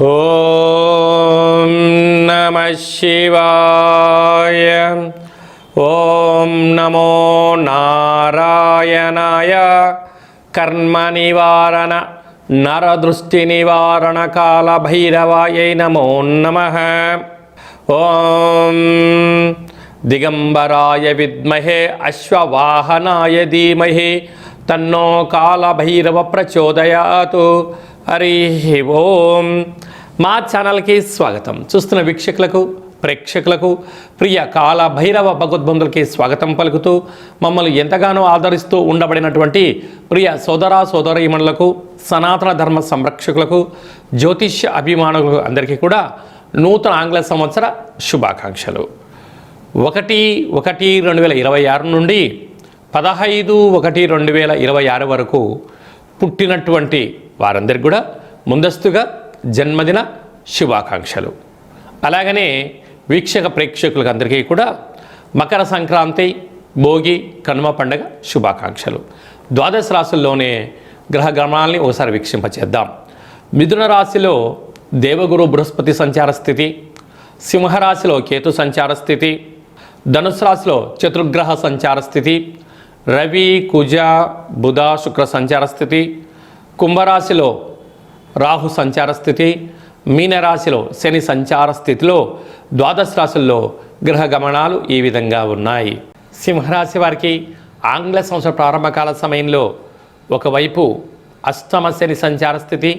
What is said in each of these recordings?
ఓం నమః శివాయ. ఓం నమో నారాయణాయ. కర్మ నివారణ నరదృష్టి నివారణ కాల భైరవాయై నమో నమః. ఓం దిగంబరాయ విద్మహే అశ్వవాహనాయ ధీమహి తన్నో కాల భైరవ ప్రచోదయాతు. హరి ఓం. మా ఛానల్కి స్వాగతం. చూస్తున్న వీక్షకులకు ప్రేక్షకులకు ప్రియ కాల భైరవ భగవద్బంధులకి స్వాగతం పలుకుతూ మమ్మల్ని ఎంతగానో ఆదరిస్తూ ఉండబడినటువంటి ప్రియ సోదర సోదరీమణులకు సనాతన ధర్మ సంరక్షకులకు జ్యోతిష్య అభిమానులకు అందరికీ కూడా నూతన ఆంగ్ల సంవత్సర శుభాకాంక్షలు. 1/1/2026 నుండి 15/1/2026 వరకు పుట్టినటువంటి వారందరికీ కూడా ముందస్తుగా జన్మదిన శుభాకాంక్షలు. అలాగనే వీక్షక ప్రేక్షకులకు అందరికీ కూడా మకర సంక్రాంతి, భోగి, కనుమ పండుగ శుభాకాంక్షలు. ద్వాదశ రాశుల్లోనే గ్రహ గమనాల్ని ఒకసారి వీక్షింపచేద్దాం. మిథున రాశిలో దేవగురు బృహస్పతి సంచార స్థితి, సింహరాశిలో కేతు సంచార స్థితి, ధనుసు రాశిలో చతుర్గ్రహ సంచార స్థితి, రవి, కుజ, బుధ, శుక్ర సంచార స్థితి, కుంభరాశిలో రాహు సంచార స్థితి, మీనరాశిలో శని సంచార స్థితిలో ద్వాదశ రాశుల్లో గ్రహ గమనాలు ఈ విధంగా ఉన్నాయి. సింహరాశి వారికి ఆంగ్ల సంవత్సర ప్రారంభకాల సమయంలో ఒకవైపు అష్టమ శని సంచార స్థితి,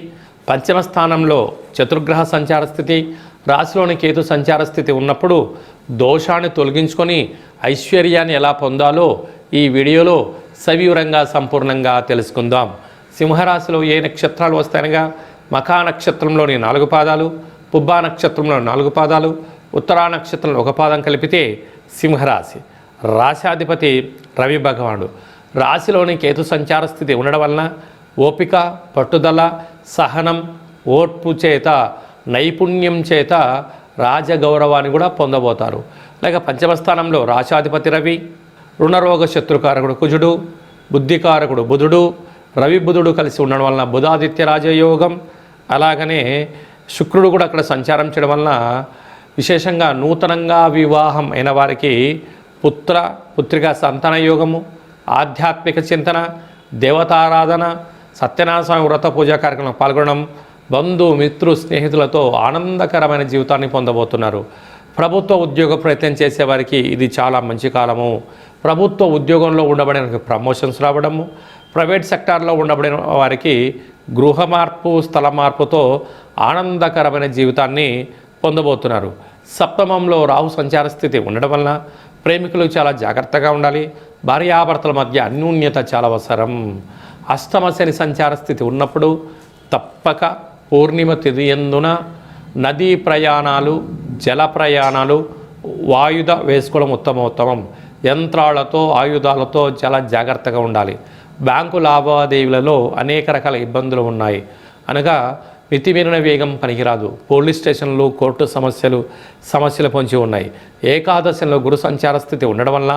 పంచమ స్థానంలో చతుర్గ్రహ సంచార స్థితి, రాశిలోని కేతు సంచార స్థితి ఉన్నప్పుడు దోషాన్ని తొలగించుకొని ఐశ్వర్యాన్ని ఎలా పొందాలో ఈ వీడియోలో సవివరంగా సంపూర్ణంగా తెలుసుకుందాం. సింహరాశిలో ఏ నక్షత్రాలు వస్తాయనగా మఖా నక్షత్రంలోని 4 పాదాలు, పుబ్బా నక్షత్రంలో 4 పాదాలు, ఉత్తరా నక్షత్రంలో 1 పాదం కలిపితే సింహరాశి. రాశాధిపతి రవి భగవానుడు. రాశిలోని కేతు సంచార స్థితి ఉండడం వలన ఓపిక, పట్టుదల, సహనం, ఓర్పు చేత, నైపుణ్యం చేత రాజగౌరవాన్ని కూడా పొందబోతారు. లేక పంచమ స్థానంలో రాశాధిపతి రవి, రుణరోగ శత్రుకారకుడు కుజుడు, బుద్ధికారకుడు బుధుడు, రవి బుధుడు కలిసి ఉండడం వలన బుధాదిత్య రాజయోగం. అలాగనే శుక్రుడు కూడా అక్కడ సంచారం చేయడం వలన విశేషంగా నూతనంగా వివాహం అయిన వారికి పుత్రికా సంతాన యోగము, ఆధ్యాత్మిక చింతన, దేవతారాధన, సత్యనారాయణ స్వామి వ్రత పూజా కార్యక్రమంలో పాల్గొనడం, బంధు మిత్రు స్నేహితులతో ఆనందకరమైన జీవితాన్ని పొందబోతున్నారు. ప్రభుత్వ ఉద్యోగ ప్రయత్నం చేసేవారికి ఇది చాలా మంచి కాలము. ప్రభుత్వ ఉద్యోగంలో ఉండబడిన ప్రమోషన్స్ రావడము, ప్రైవేట్ సెక్టార్లో ఉండబడిన వారికి గృహ మార్పు, స్థల మార్పుతో ఆనందకరమైన జీవితాన్ని పొందబోతున్నారు. సప్తమంలో రాహు సంచార స్థితి ఉండడం వలన ప్రేమికులు చాలా జాగ్రత్తగా ఉండాలి. భార్యాభర్తల మధ్య అన్యోన్యత చాలా అవసరం. అష్టమ శని సంచార స్థితి ఉన్నప్పుడు తప్పక పూర్ణిమ తిథియందున నదీ ప్రయాణాలు, జల ప్రయాణాలు, వాయుధ వేసుకోవడం ఉత్తమోత్తమం. యంత్రాలతో, ఆయుధాలతో చాలా జాగ్రత్తగా ఉండాలి. బ్యాంకు లావాదేవీలలో అనేక రకాల ఇబ్బందులు ఉన్నాయి. అనగా మితిమీరిన వేగం పనికిరాదు. పోలీస్ స్టేషన్లు, కోర్టు సమస్యలు పొంచి ఉన్నాయి. ఏకాదశంలో గురు సంచార స్థితి ఉండడం వల్ల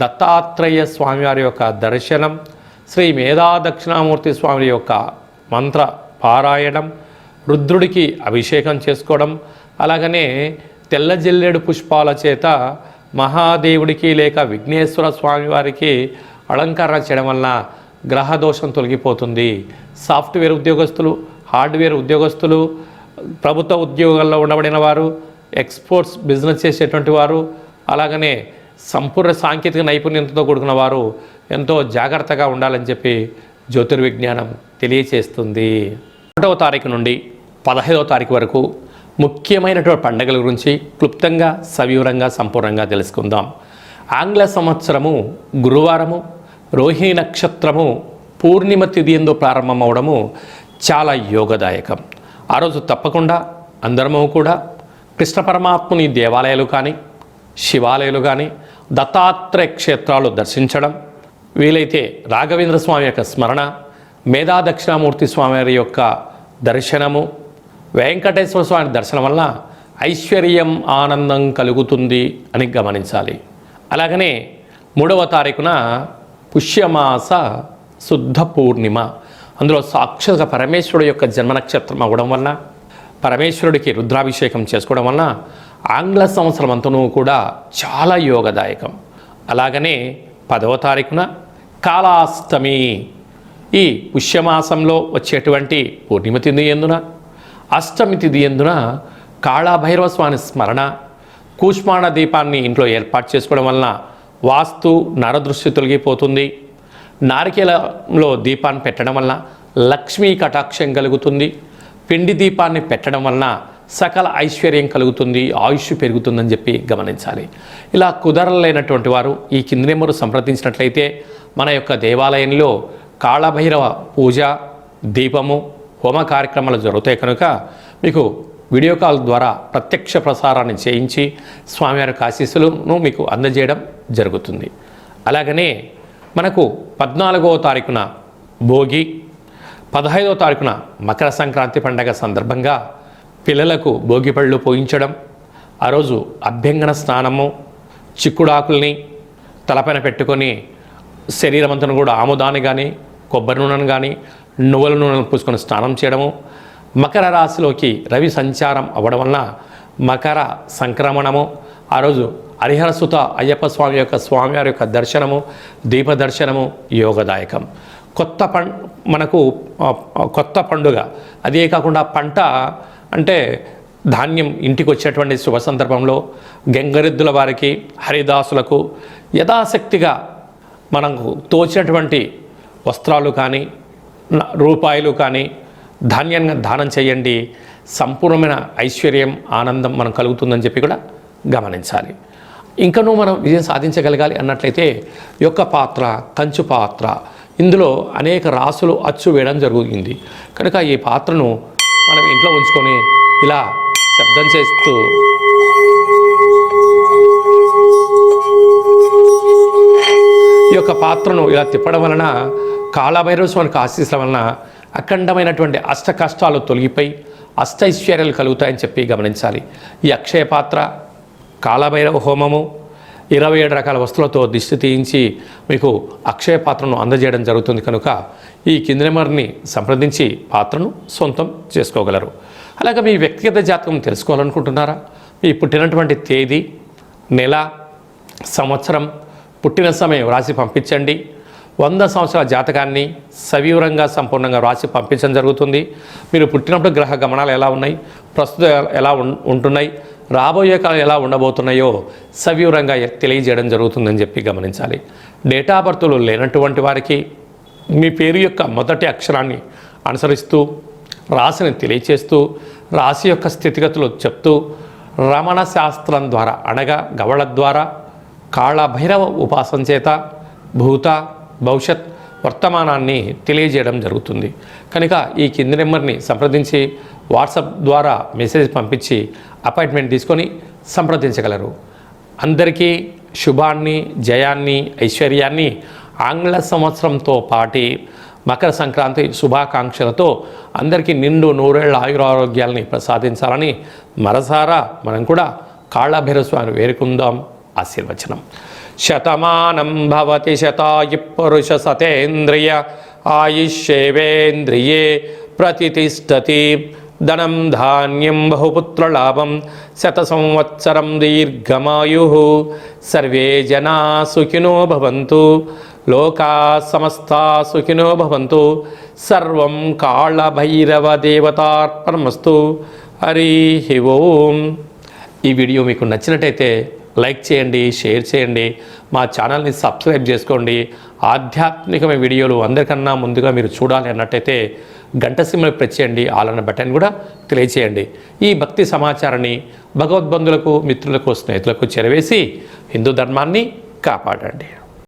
దత్తాత్రేయ స్వామివారి యొక్క దర్శనం, శ్రీ మేధా దక్షిణామూర్తి స్వామి యొక్క మంత్ర పారాయణం, రుద్రుడికి అభిషేకం చేసుకోవడం, అలాగనే తెల్ల జిల్లేడు పుష్పాల చేత మహాదేవుడికి లేక విఘ్నేశ్వర స్వామివారికి అలంకరణ చేయడం వలన గ్రహదోషం తొలగిపోతుంది. సాఫ్ట్వేర్ ఉద్యోగస్తులు, హార్డ్వేర్ ఉద్యోగస్తులు, ప్రభుత్వ ఉద్యోగాల్లో ఉండబడిన వారు, ఎక్స్పోర్ట్స్ బిజినెస్ చేసేటువంటి వారు, అలాగనే సంపూర్ణ సాంకేతిక నైపుణ్యంతో కూడుకున్న వారు ఎంతో జాగ్రత్తగా ఉండాలని చెప్పి జ్యోతిర్విజ్ఞానం తెలియచేస్తుంది. 1వ తారీఖు నుండి 15వ తారీఖు వరకు ముఖ్యమైనటువంటి పండుగల గురించి క్లుప్తంగా సవివరంగా సంపూర్ణంగా తెలుసుకుందాం. ఆంగ్ల సంవత్సరము గురువారము, రోహిణి నక్షత్రము పూర్ణిమ తిథి యందు ప్రారంభమవడము చాలా యోగదాయకం. ఆ రోజు తప్పకుండా అందరము కూడా కృష్ణ పరమాత్ముని దేవాలయాలు కానీ, శివాలయాలు కానీ, దత్తాత్రేయ క్షేత్రాలు దర్శించడం, వీలైతే రాఘవేంద్ర స్వామి యొక్క స్మరణ, మేధా దక్షిణామూర్తి స్వామి యొక్క దర్శనము, వెంకటేశ్వర స్వామి దర్శనం వల్ల ఐశ్వర్యం, ఆనందం కలుగుతుంది అని గమనించాలి. అలాగనే 3వ తారీఖున పుష్యమాస శుద్ధ పూర్ణిమ, అందులో సాక్షాత్ పరమేశ్వరుడు యొక్క జన్మ నక్షత్రం అవ్వడం వలన పరమేశ్వరుడికి రుద్రాభిషేకం చేసుకోవడం వలన ఆంగ్ల సంవత్సరం అంతనూ కూడా చాలా యోగదాయకం. అలాగనే 10వ తారీఖున కాళాష్టమి, ఈ పుష్యమాసంలో వచ్చేటువంటి పూర్ణిమ తిథి ఎందున, అష్టమి తిథి ఎందున కాళభైరవ స్వామి స్మరణ, కూష్మాండ దీపాన్ని ఇంట్లో ఏర్పాటు చేసుకోవడం వలన వాస్తు నరదృష్టి తొలగిపోతుంది. నారికేలంలో దీపాన్ని పెట్టడం వలన లక్ష్మీ కటాక్షం కలుగుతుంది. పిండి దీపాన్ని పెట్టడం వలన సకల ఐశ్వర్యం కలుగుతుంది, ఆయుష్ పెరుగుతుందని చెప్పి గమనించాలి. ఇలా కుదరలేనటువంటి వారు ఈ కింది నెంబరు సంప్రదించినట్లయితే మన యొక్క దేవాలయంలో కాళభైరవ పూజ, దీపము, హోమ కార్యక్రమాలు జరుగుతాయి కనుక మీకు వీడియో కాల్ ద్వారా ప్రత్యక్ష ప్రసారాన్ని చేయించి స్వామివారి ఆశీస్సులను మీకు అందజేయడం జరుగుతుంది. అలాగనే మనకు 14వ తారీఖున భోగి, 15వ తారీఖున మకర సంక్రాంతి పండగ సందర్భంగా పిల్లలకు భోగి పళ్ళు పోయించడం, ఆ రోజు అభ్యంగన స్నానము, చిక్కుడాకుల్ని తలపైన పెట్టుకొని శరీరం అంతా కూడా ఆముదాన్ని కానీ కొబ్బరి నూనెను కానీ నువ్వుల నూనెను పూసుకొని స్నానం చేయడము, మకర రాశిలోకి రవి సంచారం అవ్వడం వలన మకర సంక్రమణము, ఆ రోజు హరిహరసుత అయ్యప్ప స్వామి యొక్క స్వామివారి యొక్క దర్శనము, దీప దర్శనము యోగదాయకం. మనకు కొత్త పండుగ, అదే కాకుండా పంట అంటే ధాన్యం ఇంటికి వచ్చేటువంటి శుభ సందర్భంలో గంగరెద్దుల వారికి, హరిదాసులకు యథాశక్తిగా మనకు తోచినటువంటి వస్త్రాలు కానీ రూపాయలు కానీ ధాన్యంగా దానం చేయండి. సంపూర్ణమైన ఐశ్వర్యం, ఆనందం మనం కలుగుతుందని చెప్పి కూడా గమనించాలి. ఇంకనూ మనం విజయం సాధించగలగాలి అన్నట్లయితే యొక్క పాత్ర, కంచు పాత్ర, ఇందులో అనేక రాసులు అచ్చు వేయడం జరుగుతుంది కనుక ఈ పాత్రను మనం ఇంట్లో ఉంచుకొని ఇలా శబ్దం చేస్తూ ఈ యొక్క పాత్రను ఇలా తిప్పడం వలన కాళభైరవ స్వామికి ఆశీస్సుల వలన అఖండమైనటువంటి అష్ట కష్టాలు తొలగిపోయి అష్టైశ్వర్యాలు కలుగుతాయని చెప్పి గమనించాలి. ఈ అక్షయ పాత్ర, కాళభైరవ హోమము, 27 రకాల వస్తువులతో దిష్టి తీయించి మీకు అక్షయ పాత్రను అందజేయడం జరుగుతుంది కనుక ఈ కింది నెంబర్ని సంప్రదించి పాత్రను సొంతం చేసుకోగలరు. అలాగే మీ వ్యక్తిగత జాతకం తెలుసుకోవాలనుకుంటున్నారా? మీ పుట్టినటువంటి తేదీ, నెల, సంవత్సరం, పుట్టిన సమయం రాసి పంపించండి. 100 సంవత్సరాల జాతకాన్ని సవివరంగా సంపూర్ణంగా రాసి పంపించడం జరుగుతుంది. మీరు పుట్టినప్పుడు గ్రహ గమనాలు ఎలా ఉన్నాయి, ప్రస్తుతం ఎలా ఉంటున్నాయి, రాబోయే కాలం ఎలా ఉండబోతున్నాయో సవివరంగా తెలియజేయడం జరుగుతుందని చెప్పి గమనించాలి. డేటా బర్త్లు లేనటువంటి వారికి మీ పేరు యొక్క మొదటి అక్షరాన్ని అనుసరిస్తూ రాశిని తెలియచేస్తూ రాశి యొక్క స్థితిగతులు చెప్తూ రమణ శాస్త్రం ద్వారా అనగా గవళ ద్వారా కాళభైరవ ఉపాసన చేత భూత, భవిష్యత్, వర్తమానాన్ని తెలియజేయడం జరుగుతుంది కనుక ఈ కింది నెంబర్ని సంప్రదించి వాట్సాప్ ద్వారా మెసేజ్ పంపించి అపాయింట్మెంట్ తీసుకొని సంప్రదించగలరు. అందరికీ శుభాన్ని, జయాన్ని, ఐశ్వర్యాన్ని ఆంగ్ల సంవత్సరంతో పాటి మకర సంక్రాంతి శుభాకాంక్షలతో అందరికీ నిండు నూరేళ్ల ఆయురారోగ్యాలని ప్రసాదించాలని మనసారా మనం కూడా కాళభైరవ స్వామిని వేరుకుందాం. ఆశీర్వచనం. శతమానం భవతి శతాయు పురుష సతేంద్రియ ఆయుష్యేవేంద్రియే ప్రతిష్టతి. ధనం ధాన్యం బహుపుత్రలాభం శత సంవత్సరం దీర్ఘమాయు. సర్వే జనా సుఖినో భవంతు. లోకా సమస్తా సుఖినో భవంతు. సర్వం కాళభైరవ దేవతార్పణమస్తు. హరి ఓం. ఈ వీడియో మీకు నచ్చినట్టయితే లైక్ చేయండి, షేర్ చేయండి, మా ఛానల్ని సబ్స్క్రైబ్ చేసుకోండి. ఆధ్యాత్మికమైన వీడియోలు అందరికన్నా ముందుగా మీరు చూడాలి అన్నట్టయితే గంట సింబల్ ప్రెస్ చేయండి, ఆల్ అన్న బటన్ కూడా తెలియచేయండి. ఈ భక్తి సమాచారాన్ని భగవద్బంధులకు, మిత్రులకు, స్నేహితులకు చేరవేసి హిందూ ధర్మాన్ని కాపాడండి.